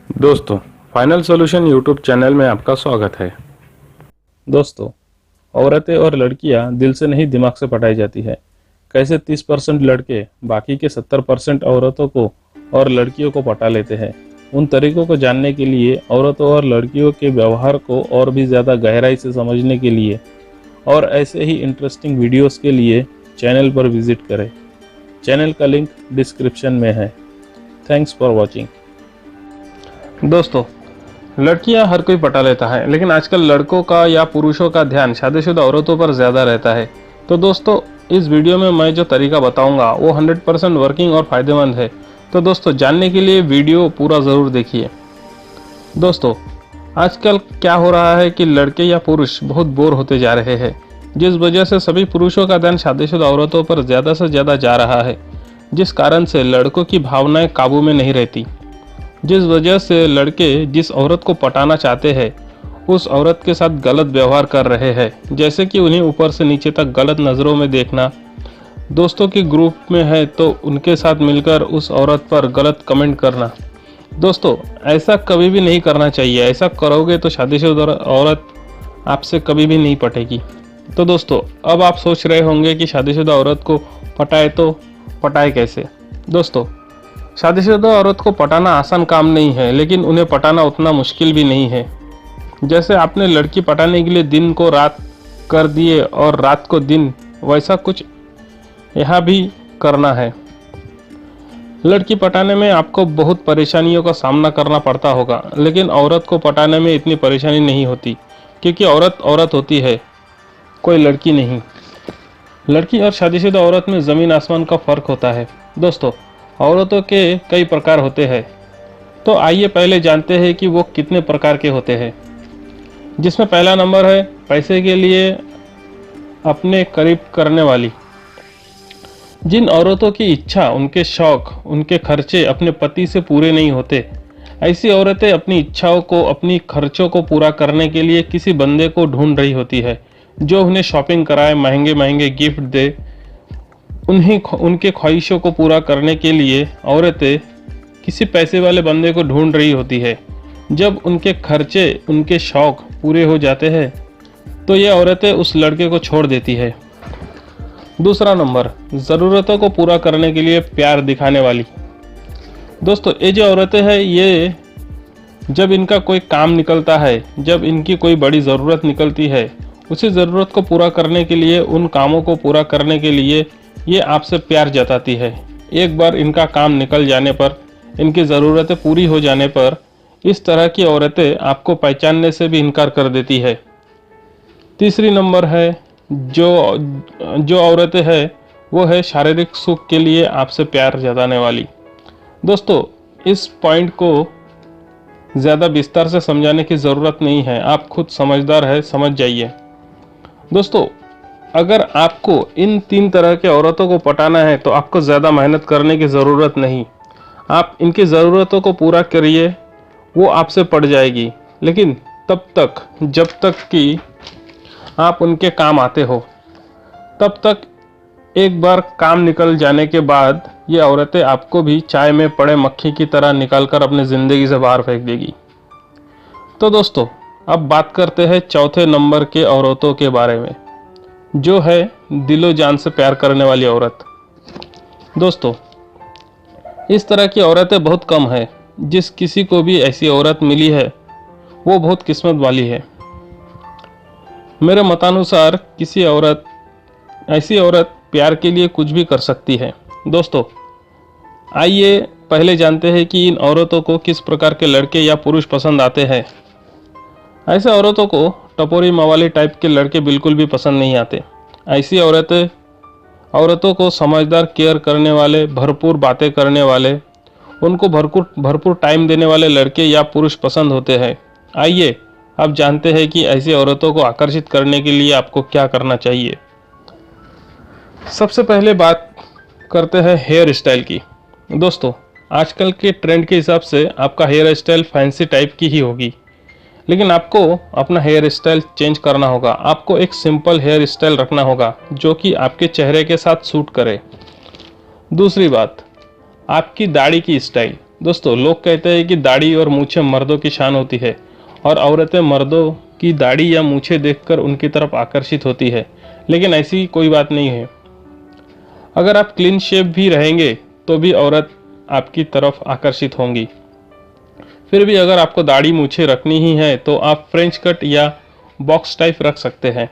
दोस्तों, final solution YouTube channel में आपका स्वागत है। दोस्तों, औरतें और लड़कियां दिल से नहीं दिमाग से पटाई जाती है। कैसे 30% लड़के बाकी के 70% औरतों को और लड़कियों को पटा लेते हैं, उन तरीकों को जानने के लिए, औरतों और लड़कियों के व्यवहार को और भी ज़्यादा गहराई से समझने के लिए और ऐसे ही इंटरेस्टिंग वीडियोस के लिए चैनल पर विजिट करें। चैनल का लिंक डिस्क्रिप्शन में है। Thanks for watching. दोस्तों, लड़कियां हर कोई पटा लेता है, लेकिन आजकल लड़कों का या पुरुषों का ध्यान शादीशुदा औरतों पर ज़्यादा रहता है। तो दोस्तों, इस वीडियो में मैं जो तरीका बताऊंगा वो 100% वर्किंग और फ़ायदेमंद है। तो दोस्तों, जानने के लिए वीडियो पूरा ज़रूर देखिए। दोस्तों, आजकल क्या हो रहा है कि लड़के या पुरुष बहुत बोर होते जा रहे हैं, जिस वजह से सभी पुरुषों का ध्यान शादीशुदा औरतों पर ज़्यादा से ज़्यादा जा रहा है, जिस कारण से लड़कों की भावनाएं काबू में नहीं रहती। जिस वजह से लड़के जिस औरत को पटाना चाहते हैं उस औरत के साथ गलत व्यवहार कर रहे हैं, जैसे कि उन्हें ऊपर से नीचे तक गलत नज़रों में देखना, दोस्तों के ग्रुप में है तो उनके साथ मिलकर उस औरत पर गलत कमेंट करना। दोस्तों, ऐसा कभी भी नहीं करना चाहिए। ऐसा करोगे तो शादीशुदा औरत आपसे कभी भी नहीं पटेगी। तो दोस्तों, अब आप सोच रहे होंगे कि शादीशुदा औरत को पटाए तो पटाए कैसे। दोस्तों, शादीशुदा औरत को पटाना आसान काम नहीं है, लेकिन उन्हें पटाना उतना मुश्किल भी नहीं है। जैसे आपने लड़की पटाने के लिए दिन को रात कर दिए और रात को दिन, वैसा कुछ यहाँ भी करना है। लड़की पटाने में आपको बहुत परेशानियों का सामना करना पड़ता होगा, लेकिन औरत को पटाने में इतनी परेशानी नहीं होती, क्योंकि औरत औरत होती है, कोई लड़की नहीं। लड़की और शादीशुदा औरत में ज़मीन आसमान का फ़र्क होता है। दोस्तों, औरतों के कई प्रकार होते हैं, तो आइए पहले जानते हैं कि वो कितने प्रकार के होते हैं। जिसमें पहला नंबर है पैसे के लिए अपने करीब करने वाली। जिन औरतों की इच्छा, उनके शौक, उनके खर्चे अपने पति से पूरे नहीं होते, ऐसी औरतें अपनी इच्छाओं को, अपनी खर्चों को पूरा करने के लिए किसी बंदे को ढूंढ रही होती है, जो उन्हें शॉपिंग कराए, महंगे महंगे गिफ्ट दे। उनके ख्वाहिशों को पूरा करने के लिए औरतें किसी पैसे वाले बंदे को ढूंढ रही होती है। जब उनके खर्चे, उनके शौक पूरे हो जाते हैं तो ये औरतें उस लड़के को छोड़ देती है। दूसरा नंबर, ज़रूरतों को पूरा करने के लिए प्यार दिखाने वाली। दोस्तों, ये जो औरतें हैं, ये जब इनका कोई काम निकलता है, जब इनकी कोई बड़ी ज़रूरत निकलती है, उसी ज़रूरत को पूरा करने के लिए, उन कामों को पूरा करने के लिए ये आपसे प्यार जताती है। एक बार इनका काम निकल जाने पर, इनकी ज़रूरतें पूरी हो जाने पर, इस तरह की औरतें आपको पहचानने से भी इनकार कर देती है। तीसरी नंबर है जो औरतें हैं, वो है शारीरिक सुख के लिए आपसे प्यार जताने वाली। दोस्तों, इस पॉइंट को ज़्यादा विस्तार से समझाने की ज़रूरत नहीं है, आप खुद समझदार है, समझ जाइए। दोस्तों, अगर आपको इन 3 तरह के औरतों को पटाना है तो आपको ज़्यादा मेहनत करने की ज़रूरत नहीं। आप इनकी ज़रूरतों को पूरा करिए, वो आपसे पड़ जाएगी, लेकिन तब तक, जब तक कि आप उनके काम आते हो। तब तक एक बार काम निकल जाने के बाद ये औरतें आपको भी चाय में पड़े मक्खी की तरह निकालकर अपनी ज़िंदगी से बाहर फेंक देगी। तो दोस्तों, अब बात करते हैं चौथे नंबर के औरतों के बारे में, जो है दिलो जान से प्यार करने वाली औरत। दोस्तों, इस तरह की औरतें बहुत कम है। जिस किसी को भी ऐसी औरत मिली है वो बहुत किस्मत वाली है। मेरे मतानुसार ऐसी औरत प्यार के लिए कुछ भी कर सकती है। दोस्तों, आइए पहले जानते हैं कि इन औरतों को किस प्रकार के लड़के या पुरुष पसंद आते हैं। ऐसे औरतों को टपोरी मवाली टाइप के लड़के बिल्कुल भी पसंद नहीं आते। ऐसी औरतों को समझदार, केयर करने वाले, भरपूर बातें करने वाले, उनको भरपूर टाइम देने वाले लड़के या पुरुष पसंद होते हैं। आइए अब जानते हैं कि ऐसी औरतों को आकर्षित करने के लिए आपको क्या करना चाहिए। सबसे पहले बात करते हैं हेयर स्टाइल की। दोस्तों, आजकल के ट्रेंड के हिसाब से आपका हेयर स्टाइल फैंसी टाइप की ही होगी, लेकिन आपको अपना हेयर स्टाइल चेंज करना होगा। आपको एक सिंपल हेयर स्टाइल रखना होगा जो कि आपके चेहरे के साथ सूट करे। दूसरी बात, आपकी दाढ़ी की स्टाइल। दोस्तों, लोग कहते हैं कि दाढ़ी और मूछें मर्दों की शान होती है और औरतें मर्दों की दाढ़ी या मूछें देखकर उनकी तरफ आकर्षित होती है, लेकिन ऐसी कोई बात नहीं है। अगर आप क्लीन शेव भी रहेंगे तो भी औरत आपकी तरफ आकर्षित होंगी। फिर भी अगर आपको दाढ़ी मूछें रखनी ही है तो आप फ्रेंच कट या बॉक्स टाइप रख सकते हैं,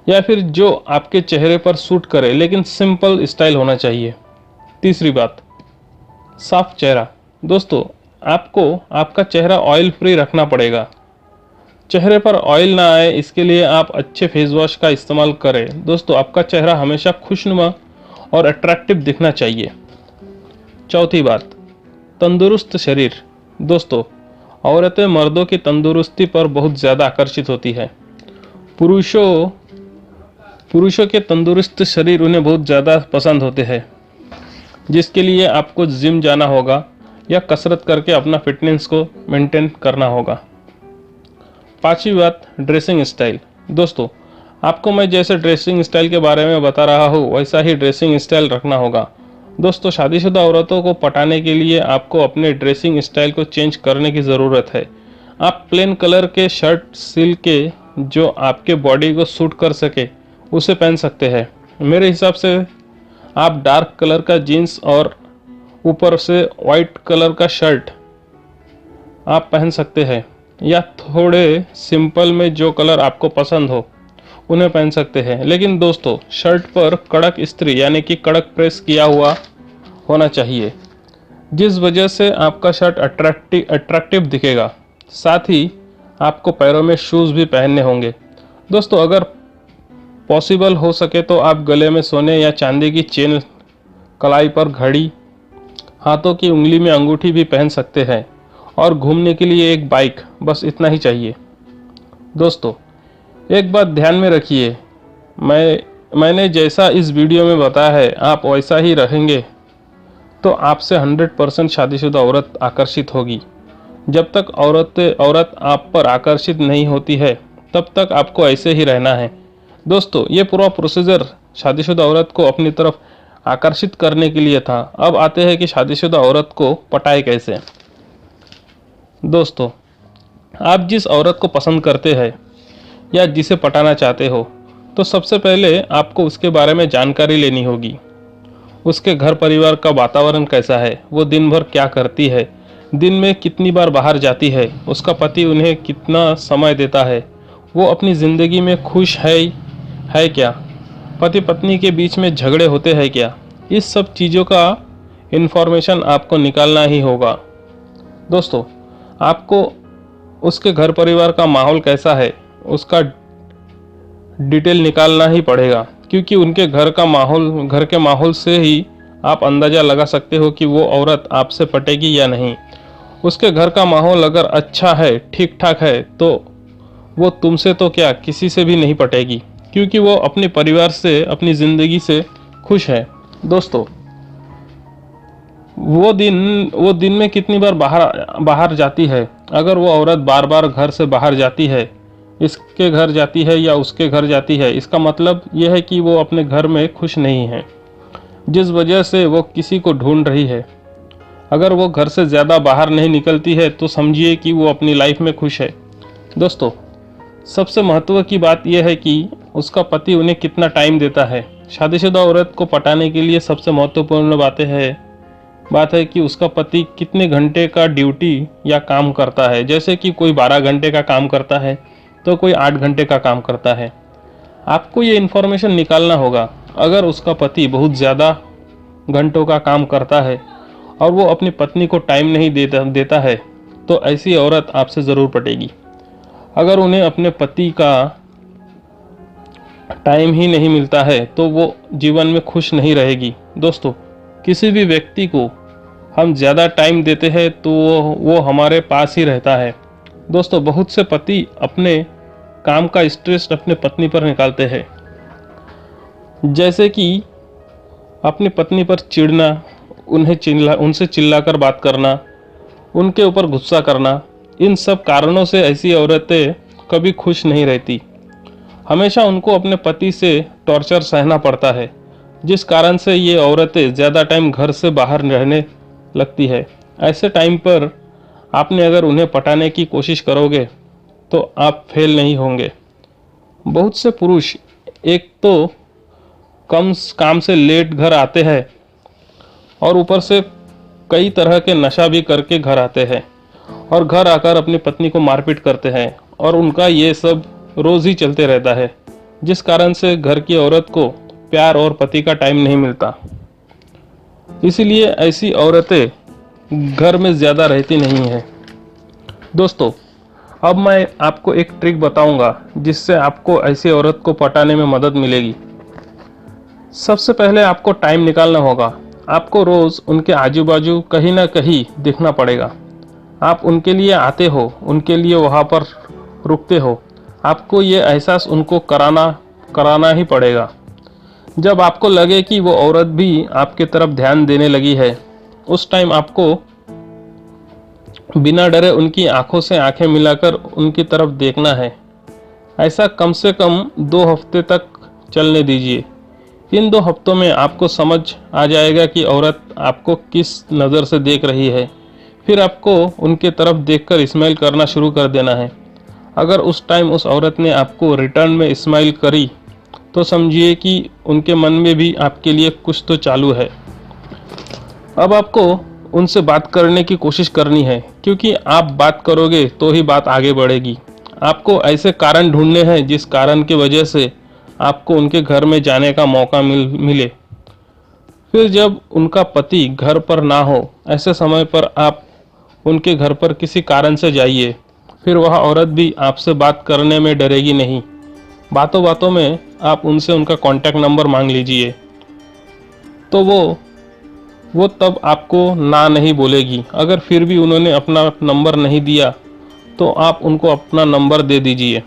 या फिर जो आपके चेहरे पर सूट करे, लेकिन सिंपल स्टाइल होना चाहिए। तीसरी बात, साफ चेहरा। दोस्तों, आपको आपका चेहरा ऑयल फ्री रखना पड़ेगा। चेहरे पर ऑयल ना आए इसके लिए आप अच्छे फेस वॉश का इस्तेमाल करें। दोस्तों, आपका चेहरा हमेशा खुशनुमा और अट्रैक्टिव दिखना चाहिए। चौथी बात, तंदुरुस्त शरीर। दोस्तों, औरतें मर्दों की तंदुरुस्ती पर बहुत ज़्यादा आकर्षित होती है। पुरुषों के तंदुरुस्त शरीर उन्हें बहुत ज़्यादा पसंद होते हैं, जिसके लिए आपको जिम जाना होगा या कसरत करके अपना फिटनेस को मेंटेन करना होगा। पांचवी बात, ड्रेसिंग स्टाइल। दोस्तों, आपको मैं जैसे ड्रेसिंग स्टाइल के बारे में बता रहा हूँ वैसा ही ड्रेसिंग स्टाइल रखना होगा। दोस्तों, शादीशुदा औरतों को पटाने के लिए आपको अपने ड्रेसिंग स्टाइल को चेंज करने की ज़रूरत है। आप प्लेन कलर के शर्ट सिल के जो आपके बॉडी को सूट कर सके उसे पहन सकते हैं। मेरे हिसाब से आप डार्क कलर का जीन्स और ऊपर से वाइट कलर का शर्ट आप पहन सकते हैं, या थोड़े सिंपल में जो कलर आपको पसंद हो उन्हें पहन सकते हैं। लेकिन दोस्तों, शर्ट पर कड़क इस्त्री यानी कि कड़क प्रेस किया हुआ होना चाहिए, जिस वजह से आपका शर्ट अट्रैक्टिव दिखेगा। साथ ही आपको पैरों में शूज़ भी पहनने होंगे। दोस्तों, अगर पॉसिबल हो सके तो आप गले में सोने या चांदी की चेन, कलाई पर घड़ी, हाथों की उंगली में अंगूठी भी पहन सकते हैं, और घूमने के लिए एक बाइक, बस इतना ही चाहिए। दोस्तों, एक बात ध्यान में रखिए, मैंने जैसा इस वीडियो में बताया है आप वैसा ही रहेंगे तो आपसे 100% शादीशुदा औरत आकर्षित होगी। जब तक औरत आप पर आकर्षित नहीं होती है तब तक आपको ऐसे ही रहना है। दोस्तों, ये पूरा प्रोसीजर शादीशुदा औरत को अपनी तरफ आकर्षित करने के लिए था। अब आते हैं कि शादीशुदा औरत को पटाए कैसे। दोस्तों, आप जिस औरत को पसंद करते हैं या जिसे पटाना चाहते हो तो सबसे पहले आपको उसके बारे में जानकारी लेनी होगी। उसके घर परिवार का वातावरण कैसा है, वो दिन भर क्या करती है, दिन में कितनी बार बाहर जाती है, उसका पति उन्हें कितना समय देता है, वो अपनी ज़िंदगी में खुश है क्या, पति पत्नी के बीच में झगड़े होते हैं क्या। इस सब चीज़ों का इन्फॉर्मेशन आपको निकालना ही होगा। दोस्तों, आपको उसके घर परिवार का माहौल कैसा है उसका डिटेल निकालना ही पड़ेगा, क्योंकि उनके घर के माहौल से ही आप अंदाज़ा लगा सकते हो कि वो औरत आपसे पटेगी या नहीं। उसके घर का माहौल अगर अच्छा है, ठीक ठाक है, तो वो तुमसे तो क्या किसी से भी नहीं पटेगी, क्योंकि वो अपने परिवार से, अपनी ज़िंदगी से खुश है। दोस्तों, वो दिन में कितनी बार बाहर जाती है। अगर वो औरत बार बार घर से बाहर जाती है, इसके घर जाती है या उसके घर जाती है, इसका मतलब यह है कि वो अपने घर में खुश नहीं है, जिस वजह से वो किसी को ढूंढ रही है। अगर वो घर से ज़्यादा बाहर नहीं निकलती है तो समझिए कि वो अपनी लाइफ में खुश है। दोस्तों, सबसे महत्व की बात यह है कि उसका पति उन्हें कितना टाइम देता है। शादीशुदा औरत को पटाने के लिए सबसे महत्वपूर्ण बात है कि उसका पति कितने घंटे का ड्यूटी या काम करता है। जैसे कि कोई 12 घंटे का काम करता है तो कोई 8 घंटे का काम करता है। आपको ये इन्फॉर्मेशन निकालना होगा। अगर उसका पति बहुत ज़्यादा घंटों का काम करता है और वो अपनी पत्नी को टाइम नहीं देता है तो ऐसी औरत आपसे ज़रूर पटेगी। अगर उन्हें अपने पति का टाइम ही नहीं मिलता है तो वो जीवन में खुश नहीं रहेगी। दोस्तों, किसी भी व्यक्ति को हम ज़्यादा टाइम देते हैं तो वो हमारे पास ही रहता है। दोस्तों, बहुत से पति अपने काम का स्ट्रेस अपने पत्नी पर निकालते हैं, जैसे कि अपनी पत्नी पर चिढ़ना, उनसे चिल्लाकर बात करना, उनके ऊपर गुस्सा करना। इन सब कारणों से ऐसी औरतें कभी खुश नहीं रहती। हमेशा उनको अपने पति से टॉर्चर सहना पड़ता है, जिस कारण से ये औरतें ज़्यादा टाइम घर से बाहर रहने लगती है। ऐसे टाइम पर आपने अगर उन्हें पटाने की कोशिश करोगे तो आप फेल नहीं होंगे। बहुत से पुरुष एक तो कम काम से लेट घर आते हैं और ऊपर से कई तरह के नशा भी करके घर आते हैं और घर आकर अपनी पत्नी को मारपीट करते हैं और उनका ये सब रोज़ ही चलते रहता है, जिस कारण से घर की औरत को प्यार और पति का टाइम नहीं मिलता। इसीलिए ऐसी औरतें घर में ज़्यादा रहती नहीं हैं। दोस्तों, अब मैं आपको एक ट्रिक बताऊंगा जिससे आपको ऐसी औरत को पटाने में मदद मिलेगी। सबसे पहले आपको टाइम निकालना होगा। आपको रोज़ उनके आजू बाजू कहीं ना कहीं दिखना पड़ेगा। आप उनके लिए आते हो, उनके लिए वहाँ पर रुकते हो। आपको ये एहसास उनको कराना ही पड़ेगा। जब आपको लगे कि वो औरत भी आपके तरफ ध्यान देने लगी है, उस टाइम आपको बिना डरे उनकी आंखों से आंखें मिलाकर उनकी तरफ देखना है। ऐसा कम से कम 2 हफ्ते तक चलने दीजिए। इन 2 हफ्तों में आपको समझ आ जाएगा कि औरत आपको किस नज़र से देख रही है। फिर आपको उनके तरफ देखकर स्माइल करना शुरू कर देना है। अगर उस टाइम उस औरत ने आपको रिटर्न में स्माइल करी तो समझिए कि उनके मन में भी आपके लिए कुछ तो चालू है। अब आपको उनसे बात करने की कोशिश करनी है, क्योंकि आप बात करोगे तो ही बात आगे बढ़ेगी। आपको ऐसे कारण ढूंढने हैं जिस कारण की वजह से आपको उनके घर में जाने का मौका मिले। फिर जब उनका पति घर पर ना हो, ऐसे समय पर आप उनके घर पर किसी कारण से जाइए। फिर वह औरत भी आपसे बात करने में डरेगी नहीं। बातों बातों में आप उनसे उनका कॉन्टैक्ट नंबर मांग लीजिए, तो वो तब आपको ना नहीं बोलेगी। अगर फिर भी उन्होंने अपना नंबर नहीं दिया तो आप उनको अपना नंबर दे दीजिए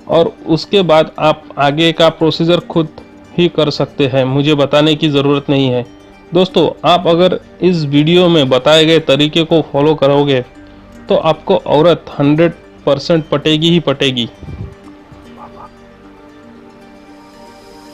और उसके बाद आप आगे का प्रोसीजर खुद ही कर सकते हैं। मुझे बताने की ज़रूरत नहीं है। दोस्तों, आप अगर इस वीडियो में बताए गए तरीके को फॉलो करोगे तो आपको औरत 100% पटेगी ही पटेगी।